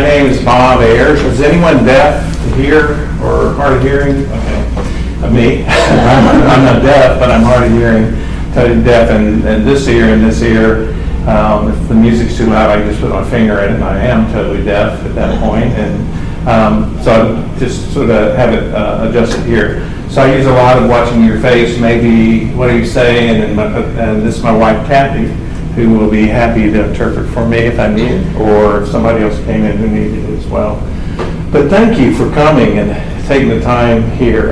My name is Bob Ayres. Is anyone deaf to hear or hard of hearing? Okay. Me. I'm not deaf, but I'm hard of hearing. Totally deaf in this ear and this ear. If the music's too loud, I just put my finger in it, and I am totally deaf at that point. And so I just sort of have it adjusted here. So I use a lot of watching your face, maybe what are you saying, and this is my wife Kathy, who will be happy to interpret for me if I need it, or if somebody else came in who needed it as well. But thank you for coming and taking the time here.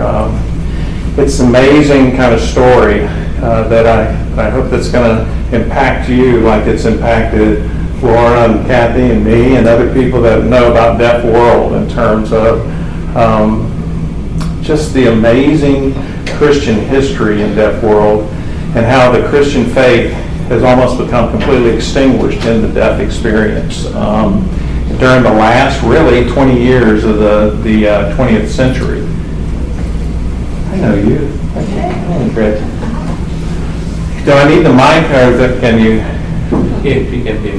It's an amazing kind of story that I hope that's going to impact you like it's impacted Flora and Kathy and me and other people that know about Deaf World in terms of just the amazing Christian history in Deaf World and how the Christian faith has almost become completely extinguished in the deaf experience during the last really 20 years of the 20th century. I know you. Okay. Great. Do I need the mic, or can you? If you can do.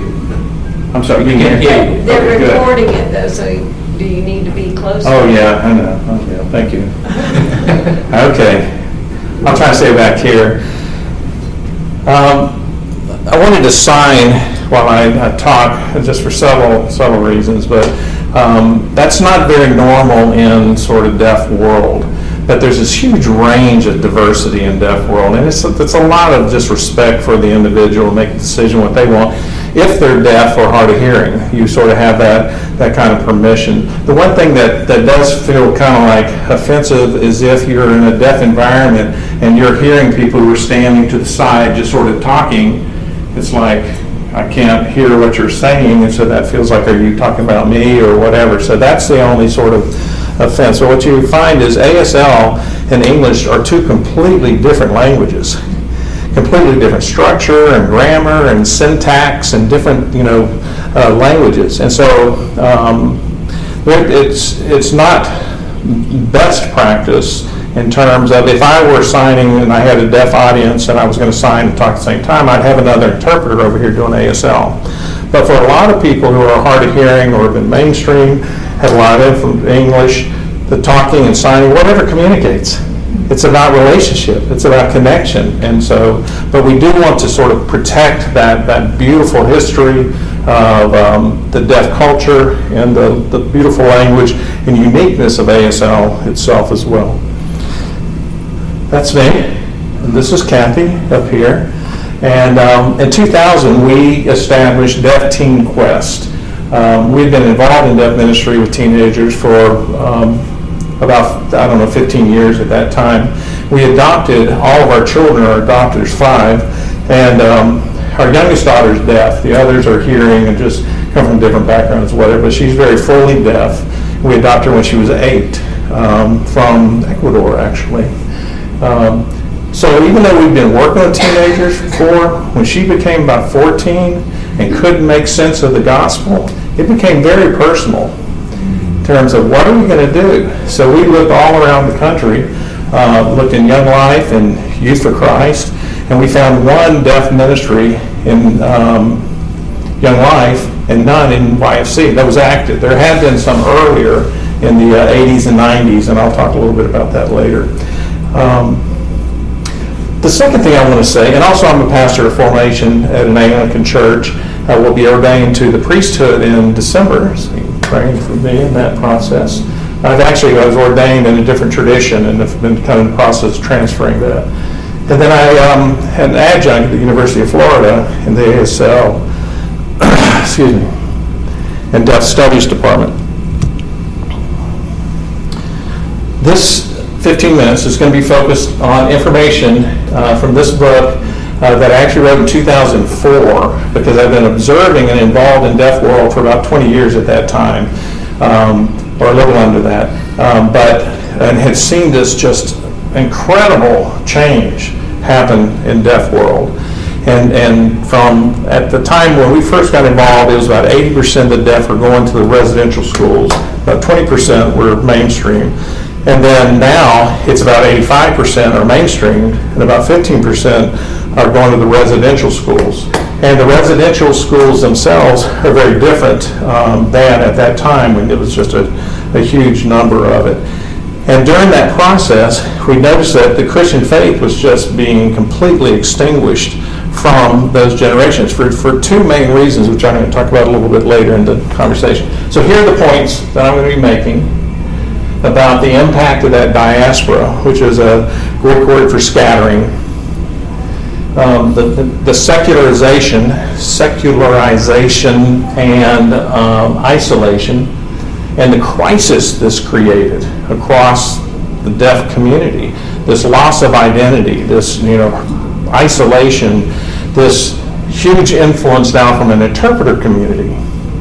I'm sorry, you can hear me. They're Okay, recording it though, so do you need to be closer? Oh, yeah, I know. Oh, yeah, thank you. Okay. I'll try to stay back here. I wanted to sign while I talk, just for several reasons, but that's not very normal in sort of deaf world. But there's this huge range of diversity in deaf world, and it's a lot of just respect for the individual to make a decision what they want. If they're deaf or hard of hearing, you sort of have that kind of permission. The one thing that does feel kind of like offensive is if you're in a deaf environment and you're hearing people who are standing to the side just sort of talking. It's like, I can't hear what you're saying, and so that feels like, are you talking about me or whatever? So that's the only sort of offense. So what you find is ASL and English are two completely different languages, completely different structure and grammar and syntax and different, languages. And so it's not best practice in terms of if I were signing and I had a deaf audience and I was going to sign and talk at the same time, I'd have another interpreter over here doing ASL. But for a lot of people who are hard of hearing or have been mainstream, have a lot of English, the talking and signing, whatever communicates. It's about relationship. It's about connection. And so, but we do want to sort of protect that beautiful history of the deaf culture and the beautiful language and uniqueness of ASL itself as well. That's me. And this is Kathy up here. And in 2000, we established Deaf Teen Quest. We've been involved in deaf ministry with teenagers for about, 15 years at that time. We adopted all of our children, our adopted, there's 5, and our youngest daughter is deaf. The others are hearing and just come from different backgrounds, whatever, but she's very fully deaf. We adopted her when she was 8 from Ecuador, actually. So even though we've been working with teenagers before, when she became about 14 and couldn't make sense of the gospel, it became very personal in terms of what are we going to do? So we looked all around the country, looked in Young Life and Youth for Christ, and we found one deaf ministry in Young Life and none in YFC that was active. There had been some earlier in the 80s and 90s, and I'll talk a little bit about that later. The second thing I want to say, and also I'm a pastor of formation at an Anglican church. I will be ordained to the priesthood in December, so you're praying for me in that process. I was ordained in a different tradition and have been kind of in the process of transferring that. And then I had an adjunct at the University of Florida in the ASL, and Deaf Studies Department. This 15 minutes is going to be focused on information from this book that I actually wrote in 2004 because I've been observing and involved in deaf world for about 20 years at that time, or a little under that, and had seen this just incredible change happen in deaf world. And from at the time when we first got involved, it was about 80% of the deaf were going to the residential schools, about 20% were mainstream. And then now it's about 85% are mainstreamed and about 15% are going to the residential schools. And the residential schools themselves are very different than at that time when it was just a huge number of it. And during that process, we noticed that the Christian faith was just being completely extinguished from those generations for two main reasons, which I'm going to talk about a little bit later in the conversation. So here are the points that I'm going to be making about the impact of that diaspora, which is a Greek word for scattering. The secularization and isolation, and the crisis this created across the deaf community, this loss of identity, this isolation, this huge influence now from an interpreter community.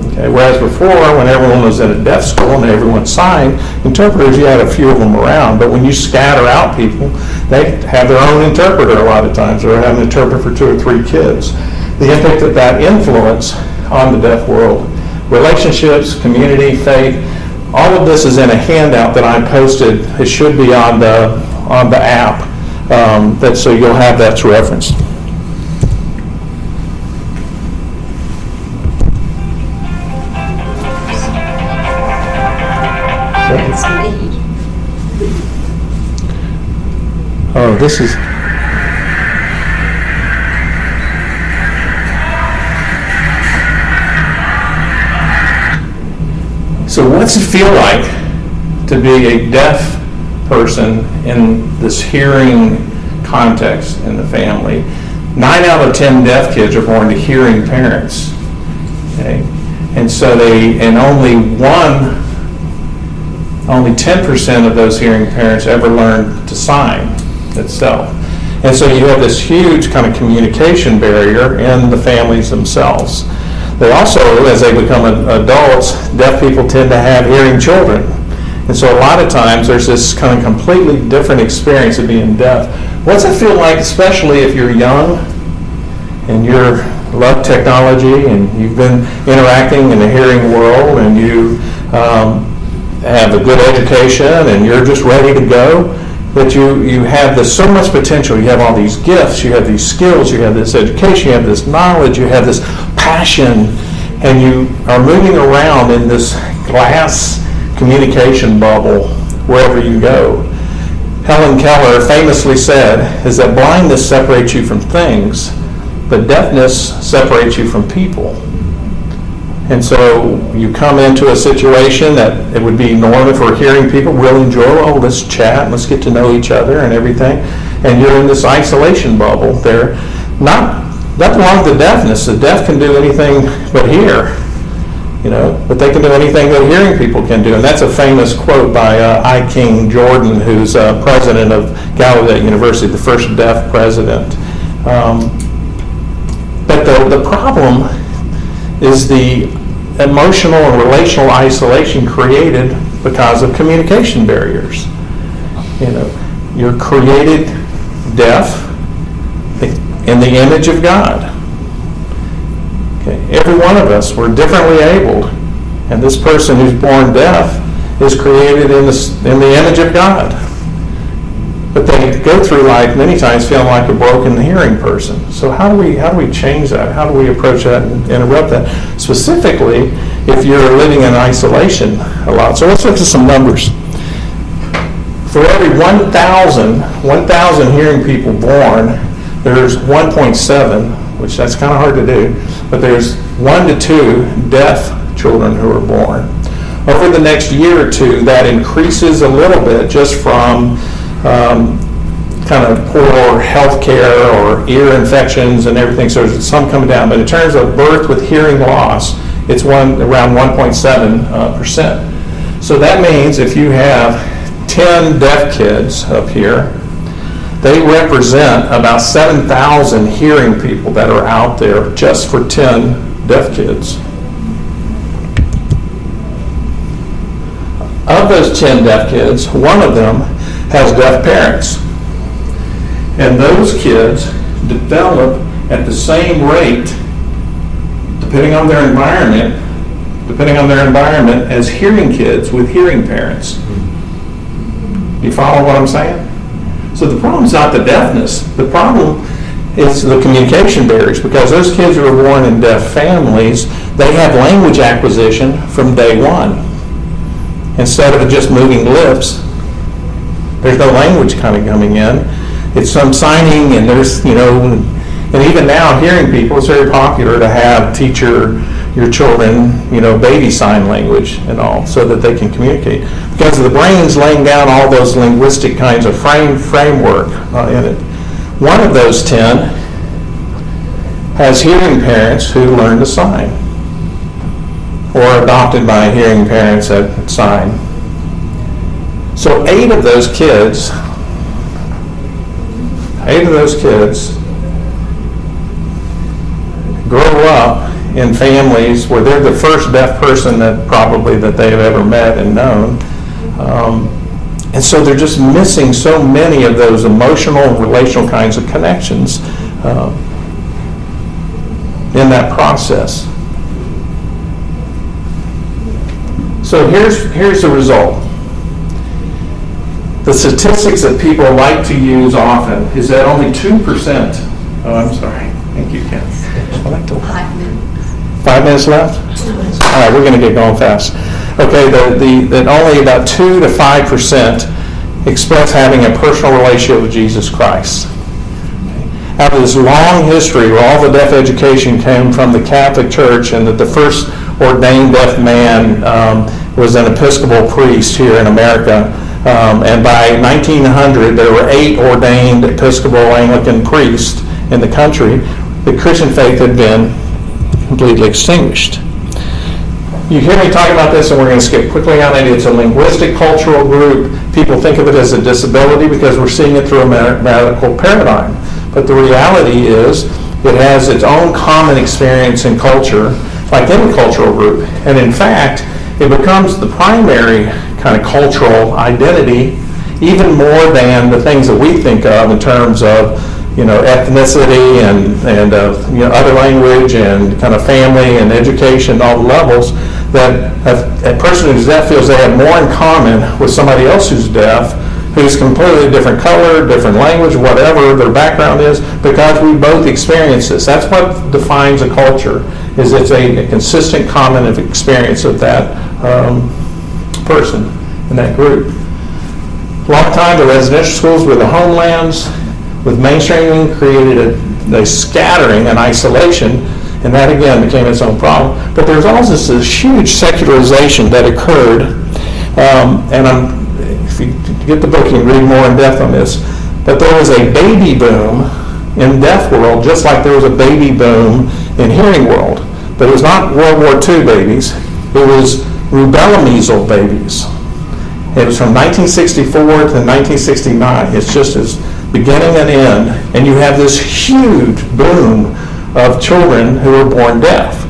Okay? Whereas before, when everyone was in a deaf school and everyone signed, interpreters, you had a few of them around, but when you scatter out people, they have their own interpreter a lot of times, or have an interpreter for 2 or 3 kids. The impact of that influence on the deaf world, relationships, community, faith, all of this is in a handout that I posted. It should be on the app, so you'll have that to reference. That's me. Oh, this is. So what's it feel like to be a deaf person in this hearing context in the family? 9 out of 10 deaf kids are born to hearing parents. Okay? And so only 10% of those hearing parents ever learn to sign itself. And so you have this huge kind of communication barrier in the families themselves. They also, as they become adults, deaf people tend to have hearing children. And so a lot of times there's this kind of completely different experience of being deaf. What's it feel like, especially if you're young and you love technology and you've been interacting in the hearing world and you have a good education and you're just ready to go, that you have so much potential. You have all these gifts, you have these skills, you have this education, you have this knowledge, you have this passion, and you are moving around in this glass communication bubble wherever you go. Helen Keller famously said is that blindness separates you from things, but deafness separates you from people. And so you come into a situation that it would be normal for hearing people. We'll enjoy, let's chat, let's get to know each other and everything. And you're in this isolation bubble there. Nothing wrong with the deafness. The deaf can do anything but hear, but they can do anything that hearing people can do. And that's a famous quote by I. King Jordan, who's president of Gallaudet University, the first deaf president. But the problem is the emotional and relational isolation created because of communication barriers. You're created deaf in the image of God. Okay. Every one of us, we're differently abled, and this person who's born deaf is created in the image of God. But they go through life many times feeling like a broken hearing person. So how do we change that? How do we approach that and interrupt that? Specifically, if you're living in isolation a lot. So let's look at some numbers. For every 1,000 hearing people born, there's 1.7, which that's kind of hard to do, but there's 1 to 2 deaf children who are born. Over the next year or two, that increases a little bit just from kind of poor health care or ear infections and everything, so there's some coming down. But in terms of birth with hearing loss, it's around 1.7%. So that means if you have 10 deaf kids up here, they represent about 7,000 hearing people that are out there just for 10 deaf kids. Of those 10 deaf kids, one of them has deaf parents. And those kids develop at the same rate, depending on their environment, as hearing kids with hearing parents. Do you follow what I'm saying? So the problem is not the deafness. The problem is the communication barriers, because those kids who are born in deaf families, they have language acquisition from day one. Instead of just moving lips, there's no language kind of coming in. It's some signing, and there's, and even now, hearing people, it's very popular to have your children, baby sign language and all, so that they can communicate. Because the brain's laying down all those linguistic kinds of framework in it. One of those 10 has hearing parents who learn to sign, or adopted by hearing parents that sign. So 8 of those kids grow up in families where they're the first deaf person that they've ever met and known. And so they're just missing so many of those emotional and relational kinds of connections in that process. So here's the result. The statistics that people like to use often is that only 2%, I'm sorry, thank you, Ken. I like to 5 minutes. 5 minutes left? All right, we're going to get going fast. Okay, that only about 2 to 5% express having a personal relationship with Jesus Christ. Out of this long history where all the deaf education came from the Catholic Church, and that the first ordained deaf man was an Episcopal priest here in America, and by 1900 there were 8 ordained Episcopal Anglican priests in the country. The Christian faith had been completely extinguished. You hear me talking about this, and we're going to skip quickly on it. It's a linguistic cultural group. People think of it as a disability because we're seeing it through a medical paradigm. But the reality is it has its own common experience in culture, like any cultural group. And in fact, it becomes the primary kind of cultural identity, even more than the things that we think of in terms of ethnicity and other language and kind of family and education, all the levels, that a person who's deaf feels they have more in common with somebody else who's deaf, who's completely different color, different language, whatever their background is, because we both experience this. That's what defines a culture, is it's a consistent common experience of that person in that group. A long time, the residential schools were the homelands. With mainstreaming, created a scattering and isolation, and that again became its own problem. But there's also this huge secularization that occurred, if you get the book, you can read more in depth on this, but there was a baby boom in deaf world, just like there was a baby boom in hearing world. But it was not World War II babies, it was rubella measles babies. It was from 1964 to 1969. It's just as beginning and end, and you have this huge boom of children who are born deaf.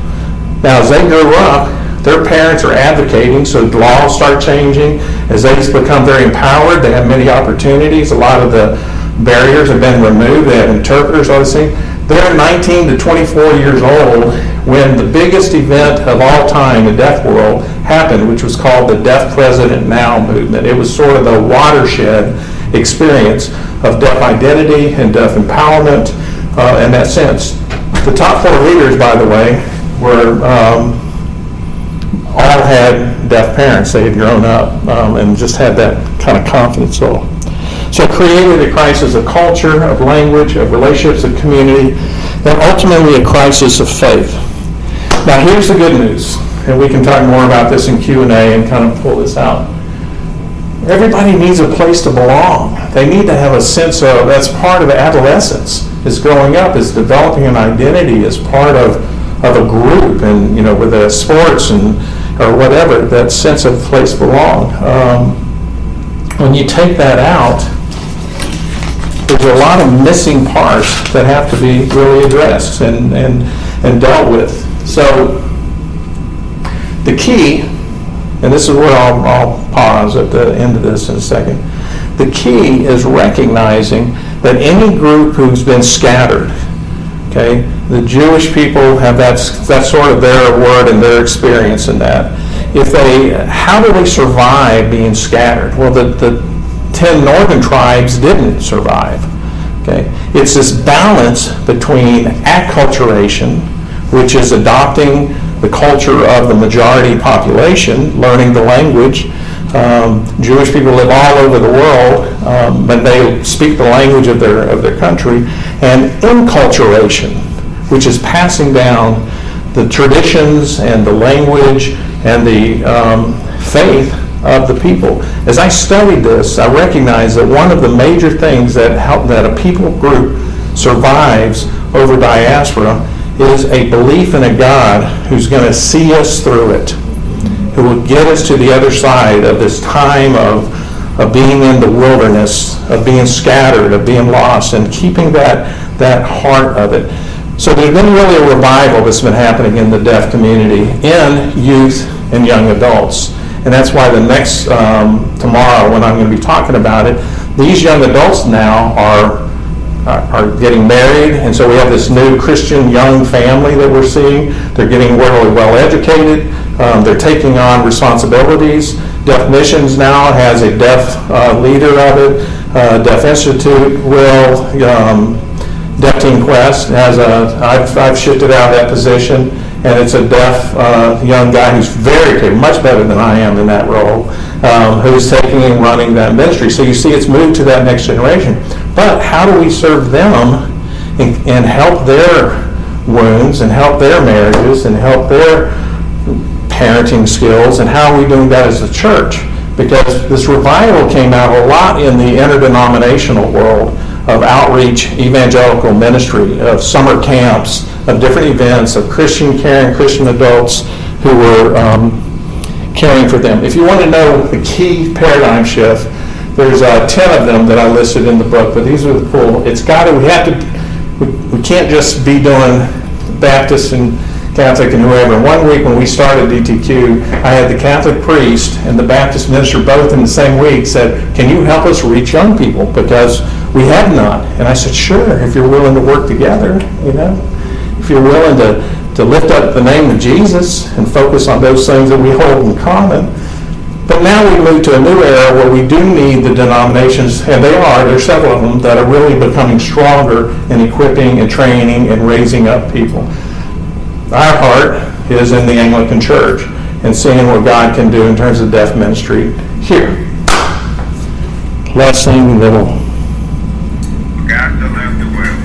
Now, as they grow up, their parents are advocating, so laws start changing. As they become very empowered, they have many opportunities. A lot of the barriers have been removed. They have interpreters, all these things. They're 19 to 24 years old when the biggest event of all time in the deaf world happened, which was called the Deaf President Now movement. It was sort of the watershed experience of deaf identity and deaf empowerment in that sense. The top 4 leaders, by the way, were all had deaf parents. They had grown up and just had that kind of confidence. So it created a crisis of culture, of language, of relationships, of community, and ultimately a crisis of faith. Now here's the good news, and we can talk more about this in Q&A and kind of pull this out. Everybody needs a place to belong. They need to have a sense of, that's part of adolescence, is growing up, is developing an identity as part of a group, and whether it's sports or whatever, that sense of place to belong. When you take that out, there's a lot of missing parts that have to be really addressed and dealt with. So the key, and this is where I'll pause at the end of this in a second. The key is recognizing that any group who's been scattered, okay, the Jewish people have that's sort of their word and their experience in that. How do they survive being scattered? Well, the 10 northern tribes didn't survive. Okay? It's this balance between acculturation, which is adopting the culture of the majority population, learning the language. Jewish people live all over the world, but they speak the language of their country. And inculturation, which is passing down the traditions and the language and the faith of the people. As I studied this, I recognized that one of the major things that a people group survives over diaspora is a belief in a God who's going to see us through it, who will get us to the other side of this time of being in the wilderness, of being scattered, of being lost, and keeping that heart of it. So there's been really a revival that's been happening in the deaf community, in youth and young adults. And that's why the next, tomorrow when I'm going to be talking about it, these young adults now are getting married, and so we have this new Christian young family that we're seeing. They're getting really well educated. They're taking on responsibilities. Deaf Missions now has a deaf leader of it. Deaf Institute will, Deaf Team Quest has I've shifted out of that position, and it's a deaf young guy who's very capable, much better than I am in that role, who's taking and running that ministry. So you see it's moved to that next generation. But how do we serve them and help their wounds and help their marriages and help their parenting skills, and how are we doing that as a church? Because this revival came out a lot in the interdenominational world of outreach, evangelical ministry, of summer camps, of different events, of Christian caring, Christian adults who were caring for them. If you want to know the key paradigm shift, there's 10 of them that I listed in the book, but these are the full. We can't just be doing Baptist and Catholic and whoever. And one week when we started DTQ, I had the Catholic priest and the Baptist minister both in the same week said, "Can you help us reach young people? Because we have not." And I said, "Sure, if you're willing to work together, if you're willing to lift up the name of Jesus and focus on those things that we hold in common." But now we move to a new era where we do need the denominations, and there's several of them that are really becoming stronger in equipping and training and raising up people. Our heart is in the Anglican Church and seeing what God can do in terms of deaf ministry here. Last thing, little. God so loved the world.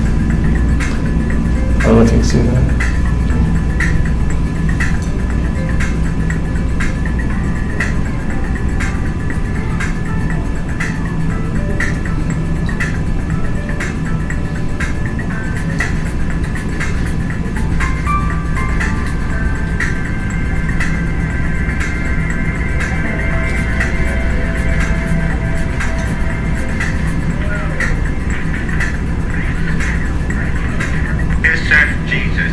I don't know if you can see that. Jesus.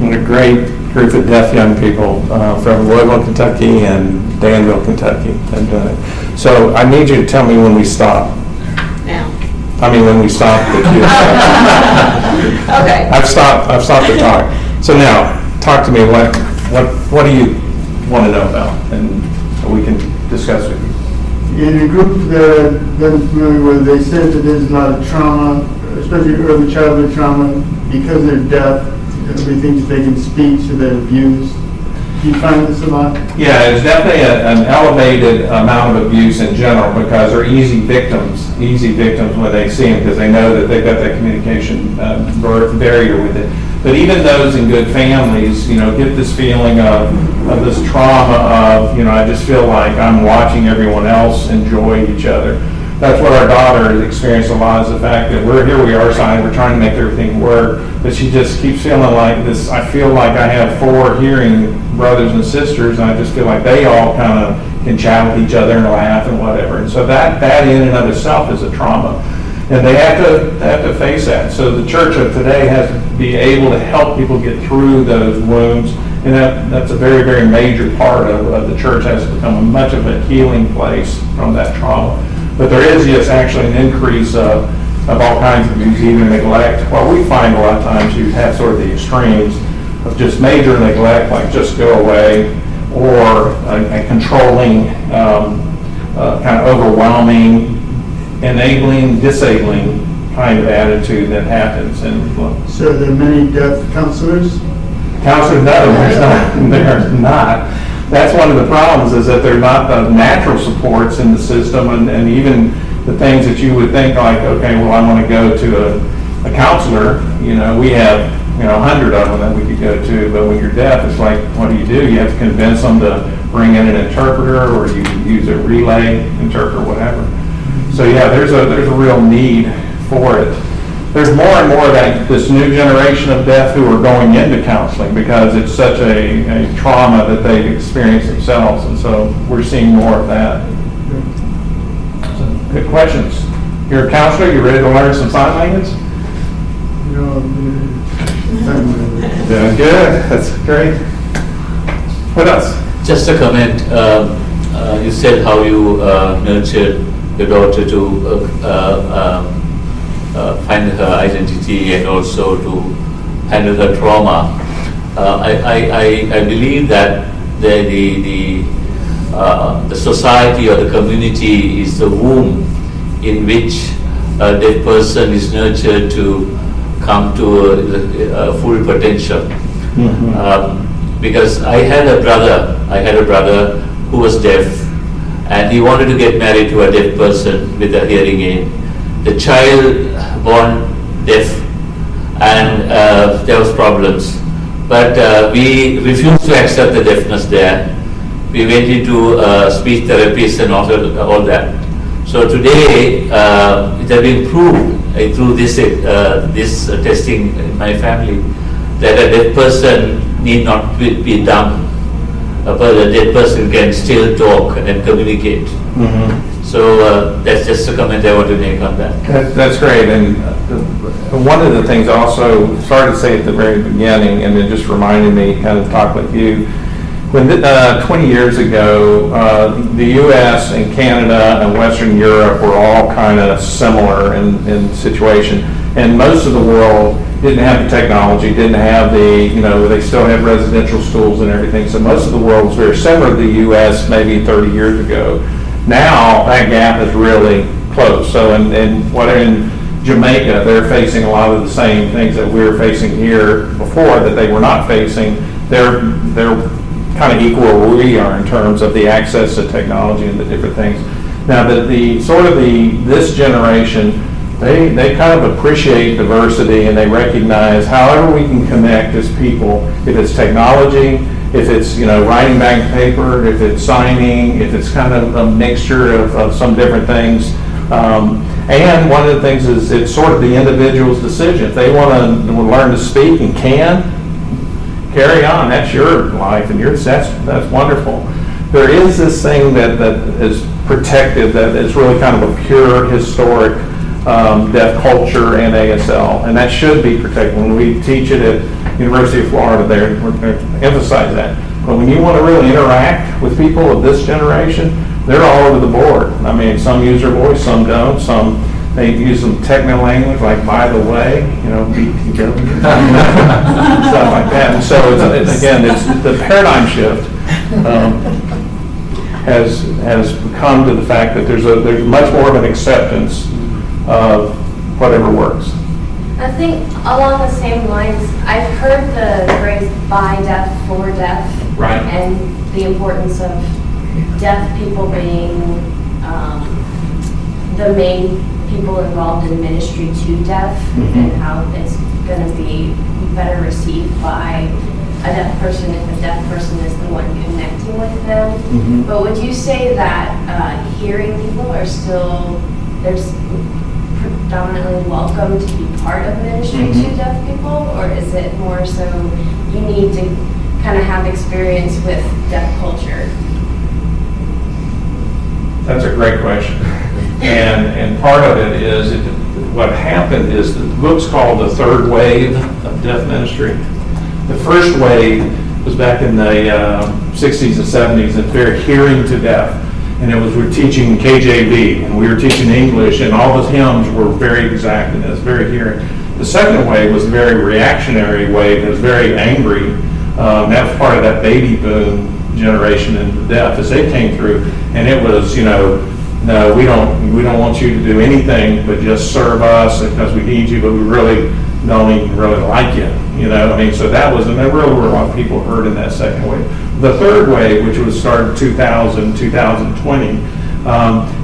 And a great group of deaf young people from Louisville, Kentucky and Danville, Kentucky have done it. So I need you to tell me when we stop. Now. When we stop the cue. Okay. I've stopped the talk. So now, talk to me. What do you want to know about, and we can discuss with you. In a group that I'm familiar with, they said that there's a lot of trauma, especially early childhood trauma, because they're deaf. They think that they can speak, so they're abused. Do you find this a lot? Yeah, there's definitely an elevated amount of abuse in general because they're easy victims when they see them because they know that they've got that communication barrier with it. But even those in good families, get this feeling of this trauma of, I just feel like I'm watching everyone else enjoy each other. That's what our daughter has experienced a lot, is the fact that here we are signing, we're trying to make everything work, but she just keeps feeling like this. I feel like I have 4 hearing brothers and sisters, and I just feel like they all kind of can chat with each other and laugh and whatever. And so that in and of itself is a trauma. And they have to face that. So the church of today has to be able to help people get through those wounds. And that's a very, very major part of the church, has become much of a healing place from that trauma. But there is, yes, actually an increase of all kinds of abuse, even neglect. Well, we find a lot of times you have sort of the extremes of just major neglect, like just go away, or a controlling, kind of overwhelming, enabling, disabling kind of attitude that happens. And So there are many deaf counselors? Counselors, no, there's not. That's one of the problems, is that they're not the natural supports in the system, and even the things that you would think like, okay, well, I want to go to a counselor, we have 100 of them that we could go to, but when you're deaf, it's like, what do? You have to convince them to bring in an interpreter, or you use a relay interpreter, whatever. So yeah, there's a real need for it. There's more and more of this new generation of deaf who are going into counseling because it's such a trauma that they experience themselves, and so we're seeing more of that. So, good questions. You're a counselor, you ready to learn some sign language? Doing good, that's great. What else? Just a comment. You said how you nurtured your daughter to find her identity and also to handle her trauma. I believe that the society or the community is the womb in which a deaf person is nurtured to come to a full potential. Because I had a brother who was deaf, and he wanted to get married to a deaf person with a hearing aid. The child born deaf, and there was problems. But we refused to accept the deafness there. We went into speech therapists and all that. So today, it has been proved through this testing in my family that a deaf person need not be dumb. But a deaf person can still talk and communicate. So that's just a comment I want to make on that. That's great. And one of the things I also started to say at the very beginning, and it just reminded me, kind of talk with you, when 20 years ago, the U.S. and Canada and Western Europe were all kind of similar in situation. And most of the world didn't have the technology, didn't have the, they still had residential schools and everything. So most of the world was very similar to the U.S. maybe 30 years ago. Now that gap is really close. So in Jamaica, they're facing a lot of the same things that we were facing here before that they were not facing. They're kind of equal where we are in terms of the access to technology and the different things. Now this generation, they kind of appreciate diversity, and they recognize however we can connect as people, if it's technology, if it's writing bank paper, if it's signing, if it's kind of a mixture of some different things. And one of the things is it's sort of the individual's decision. If they want to learn to speak and can, carry on. That's your life, and that's wonderful. There is this thing that is protected, that is really kind of a pure historic deaf culture and ASL, and that should be protected. When we teach it at University of Florida, we're going to emphasize that. But when you want to really interact with people of this generation, they're all over the board. I mean, some use their voice, some don't. Some they use some technical language like "by the way," stuff like that. And so it's the paradigm shift has come to the fact that there's much more of an acceptance of whatever works. I think along the same lines, I've heard the phrase "by deaf, for deaf," Right. and the importance of deaf people being the main people involved in ministry to deaf, and how it's going to be better received by a deaf person if a deaf person is the one connecting with them. But would you say that hearing people are still there's predominantly welcome to be part of ministry to deaf people, or is it more so you need to kind of have experience with deaf culture? That's a great question. And part of it is, what happened is the book's called The Third Wave of Deaf Ministry. The first wave was back in the 60s and 70s, and very hearing to deaf. And it was, we're teaching KJV, and we were teaching English, and all the hymns were very exact, and it was very hearing. The second wave was a very reactionary wave, it was very angry. That was part of that baby boom generation in the deaf as they came through, and it was, no, we don't want you to do anything but just serve us because we need you, but we really don't even really like you. So that was, and there really were a lot of people hurt in that second wave. The third wave, which was started 2000, 2020,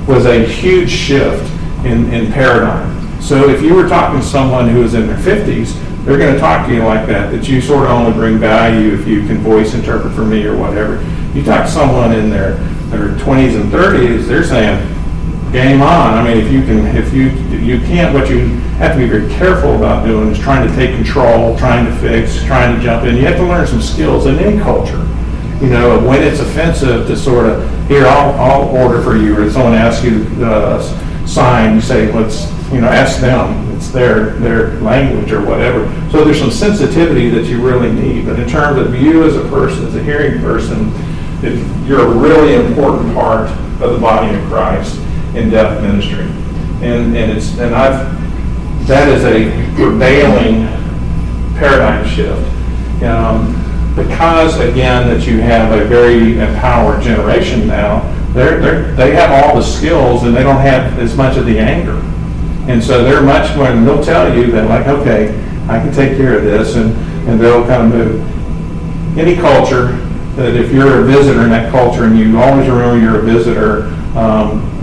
was a huge shift in paradigm. So if you were talking to someone who was in their 50s, they're going to talk to you like that you sort of only bring value if you can voice interpret for me or whatever. You talk to someone in their 20s and 30s, they're saying, game on. I mean, you can't, what you have to be very careful about doing is trying to take control, trying to fix, trying to jump in. You have to learn some skills in any culture. When it's offensive to sort of, here, I'll order for you, or if someone asks you to sign, you say, let's, ask them. It's their language or whatever. So there's some sensitivity that you really need. But in terms of you as a person, as a hearing person, you're a really important part of the body of Christ in deaf ministry. That is a prevailing paradigm shift. Because again, that you have a very empowered generation now, they have all the skills and they don't have as much of the anger. And so they're much more, and they'll tell you that, like, okay, I can take care of this, and they'll kind of move. Any culture, that if you're a visitor in that culture, and you always remember you're a visitor,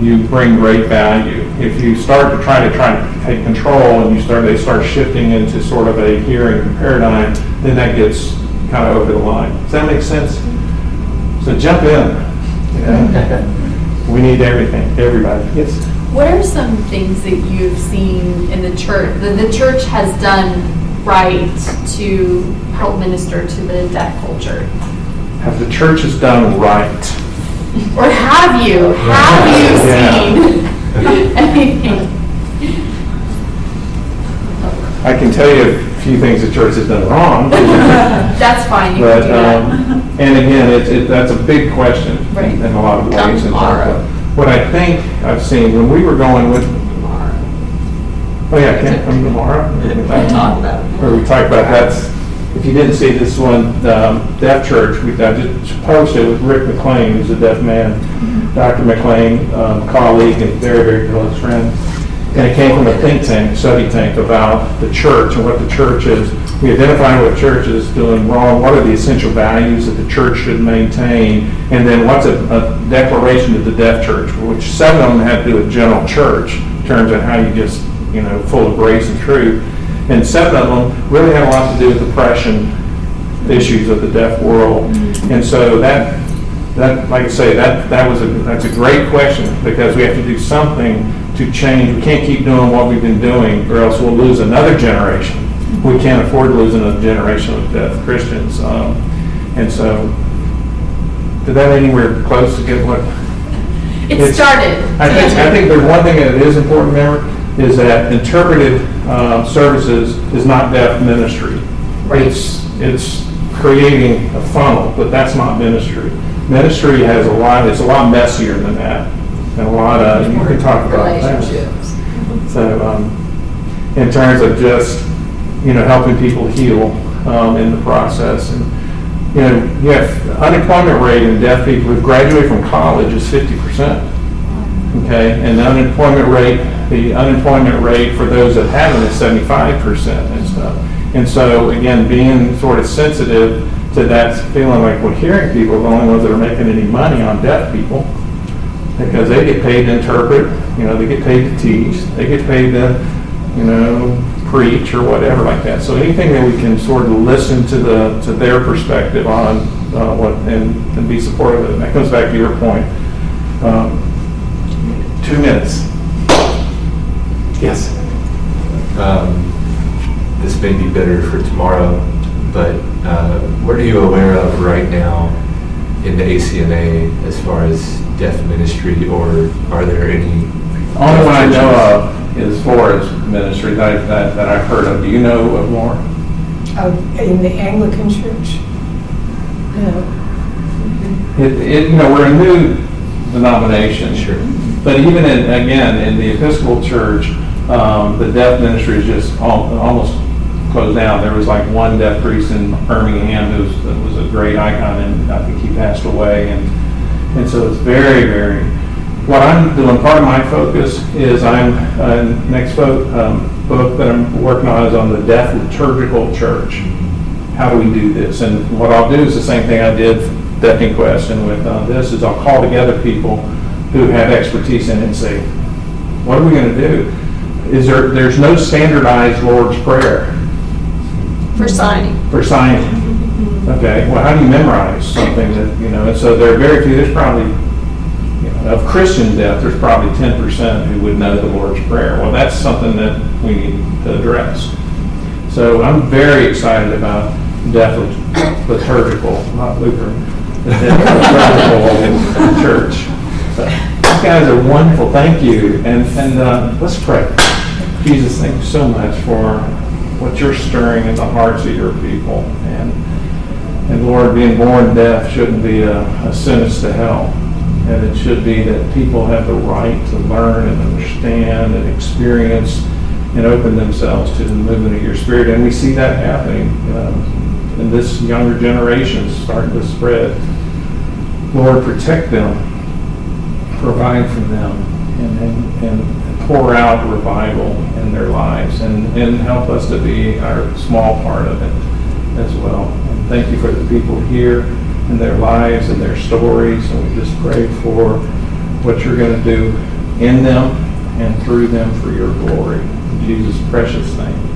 you bring great value. If you start to try to take control, and they start shifting into sort of a hearing paradigm, then that gets kind of over the line. Does that make sense? So jump in. We need everything, everybody. Yes. What are some things that you've seen in the church that the church has done right to help minister to the deaf culture? Have the churches done right? Or have you? Have you seen anything? I can tell you a few things the church has done wrong. That's fine. You can do that. And again, that's a big question in a lot of ways. Come tomorrow. What I think I've seen when we were going with tomorrow. Oh yeah, can't come tomorrow. We talk about it. Where we talk about that's. If you didn't see this one, deaf church, I just posted with Rick McLean, who's a deaf man, Dr. McLean, colleague and very, very close friend. And it came from a think tank, study tank about the church and what the church is. We identified what the church is doing wrong, what are the essential values that the church should maintain, and then what's a declaration to the deaf church, which 7 of them had to do with general church in terms of how you just, full of grace and truth. And 7 of them really had a lot to do with oppression issues of the deaf world. And so that like I say, that's a great question, because we have to do something to change. We can't keep doing what we've been doing, or else we'll lose another generation. We can't afford to lose another generation of deaf Christians. And so, did that anywhere close to get what? It started. I think there's one thing that is important to remember, is that interpretive services is not deaf ministry. Right. It's creating a funnel, but that's not ministry. Ministry has it's a lot messier than that. And a lot of, you can talk about relationships. that. So, in terms of just, helping people heal in the process. And, you have unemployment rate in deaf people who graduate from college is 50%. Okay, and the unemployment rate for those that haven't is 75% and stuff. And so, again, being sort of sensitive to that feeling like, well, hearing people are the only ones that are making any money on deaf people, because they get paid to interpret, they get paid to teach, they get paid to, preach or whatever like that. So anything that we can sort of listen to their perspective on and be supportive of it. That comes back to your point. 2 minutes. Yes. This may be better for tomorrow, but what are you aware of right now in the ACNA as far as deaf ministry, or are there any? Only one I know of is Flores ministry that I've heard of. Do you know of more? In the Anglican church? No. We're a new denomination. Sure. But even in the Episcopal Church, the deaf ministry is just almost closed down. There was like one deaf priest in Birmingham who was a great icon, and I think he passed away. And so it's very, very. What I'm doing, part of my focus is next book that I'm working on is on the deaf liturgical church. How do we do this? And what I'll do is the same thing I did Deaf Inquest, and with this is I'll call together people who have expertise in it and say, what are we going to do? There's no standardized Lord's Prayer For signing. for signing. Okay, well, how do you memorize something that, and so there are very few, there's probably, of Christian deaf, there's probably 10% who would know the Lord's Prayer. Well, that's something that we need to address. So I'm very excited about deaf liturgical, not Lutheran, the deaf liturgical church. So, you guys are wonderful, thank you. And let's pray. Jesus, thank you so much for what you're stirring in the hearts of your people. And Lord, being born deaf shouldn't be a sentence to hell. And it should be that people have the right to learn and understand and experience and open themselves to the movement of your Spirit. And we see that happening in this younger generation starting to spread. Lord, protect them, provide for them, and pour out revival in their lives, and help us to be our small part of it as well. And thank you for the people here and their lives and their stories, and we just pray for what you're going to do in them and through them for your glory. In Jesus' precious name.